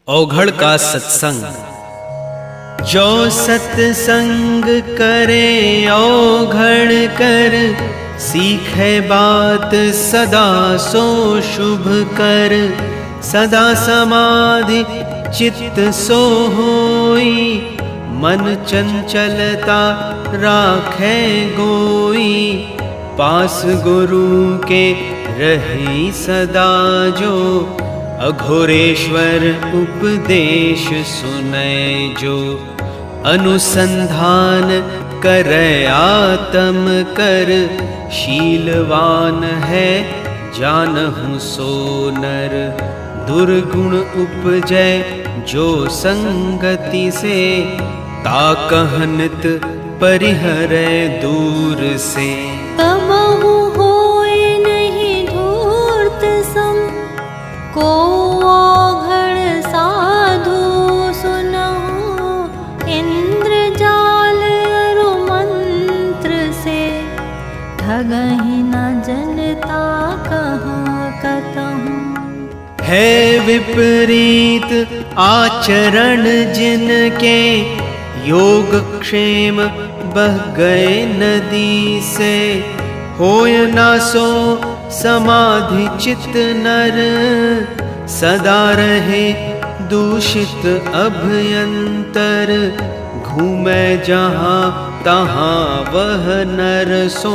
औघड़ का सत्संग। जो सत्संग करे औघड़ कर, सीखे बात सदा सो शुभ कर। सदा समाधि चित्त सो होई, मन चंचलता राखे गोई। पास गुरु के रही सदा जो, अघोरेश्वर उपदेश सुनै जो। अनुसंधान करे आत्म कर, शीलवान है जानहु सो नर। दुर्गुण उपजै जो संगति से, ताकह नित परिहरै दूर से। तमहु होय नहीं धूर्त सम, को औघड़ साधु सुनहु। इंद्रजाल अरु मंत्र से, ठगहि न जनता कहाँ कतहु। है विपरीत आचरण जिनके, योग क्षेम बह गए नदी से। होय ना सो समाधि चित नर, सदा रहे दूषित अभयंतर। घूमे जहाँ तहाँ वह नर सो,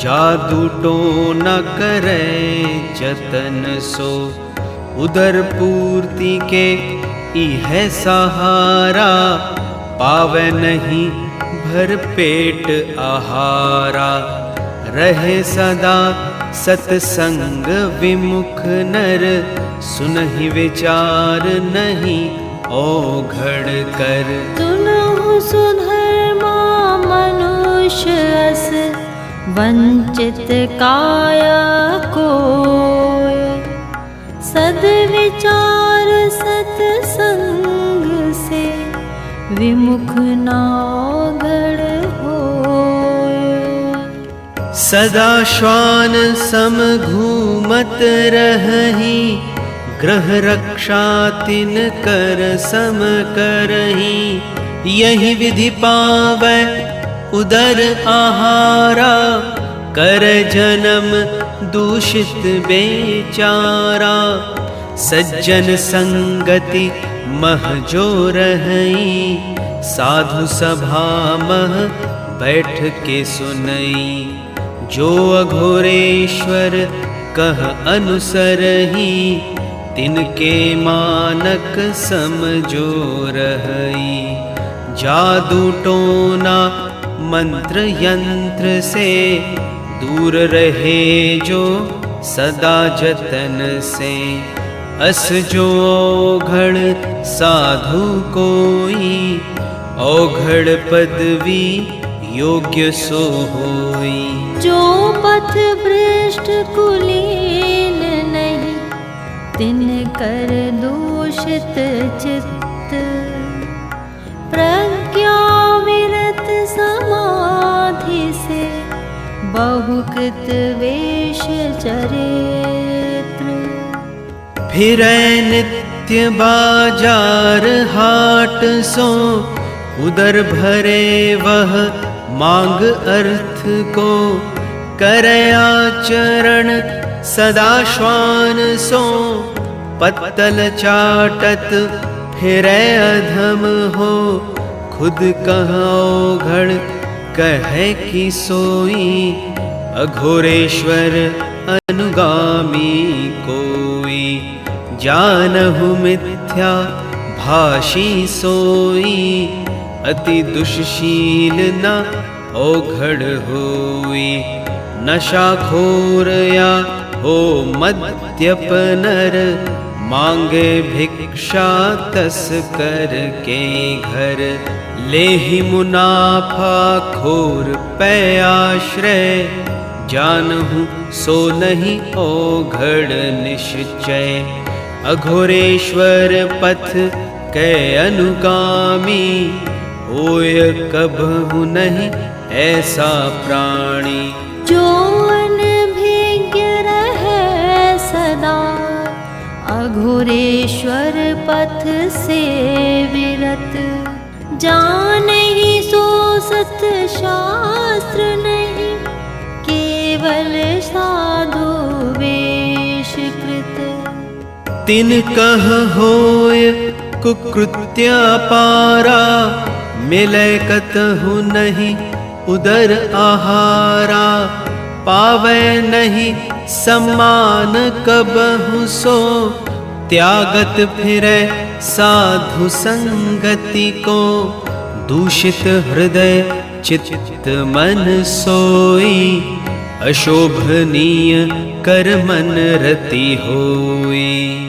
जादू टोना करे जतन सो। उदर पूर्ति के इह सहारा, पावे नहीं भर पेट आहारा। रहे सदा सत्संग विमुख नर, सुनहि विचार नहीं औघड़ कर। सुनहु सुधर्मा मनुष्य अस, वंचित काया कोय। सद्विचार सत्संग से, विमुख न औघड़ होय। सदा श्वान सम घूमत रहहि, ग्रह रक्षा तिन कर सम करहि। यही विधि पावै उदर आहारा, कर जन्म दूषित बेचारा। सज्जन संगति मह जो रही, साधु सभा मह बैठ के सुनई। जो अघोरेश्वर कह अनुसरही, तिनके मानक समझो रही। जादू टोना मंत्र यंत्र से, दूर रहे जो सदा जतन से। अस जो औघड़ साधु कोई, औघड़ पदवी योग्य सो होई। जो पथ भ्रष्ट कुलीन नहीं, तिन कर दूषित चित्त। प्रज्ञा विरत समाधि से, बहुकृत वेश चरित्र। फिरै नित्य बाजार हाट सो, उदर भरे वह मांग अर्थ को। करे आचरण सदा श्वान सो, पत्तल चाटत फिरै अधम हो। खुद कह औघड़ कहे कि सोई, अघोरेश्वर अनुगामी कोई। जानहु मिथ्या भाषी सोई, अति दुष्शील न औघड़ होई। नशाखोर या हो मद्यप नर, मांगे भिक्षा तस्कर के घर। लेहि मुनाफा खोर पै आश्रय, जानहु सो नहीं औघड़ निश्चय। अघोरेश्वर पथ कै अनुगामी, होय कबहु नहीं ऐसा प्राणी। जो अनभिज्ञ रहे सदा, अघोरेश्वर पथ से विरत, जानहि सो सत शास्त्र नहीं, केवल साधु वेश कृत। तिन कह होय कुकृत्या पारा, मिलै कतहु नहीं उदर आहारा। पावै नहीं सम्मान कबहु सो, त्यागत फिरै साधु संगति को। दूषित हृदय चित्त मन सोई, अशोभनीय कर मन रति होई।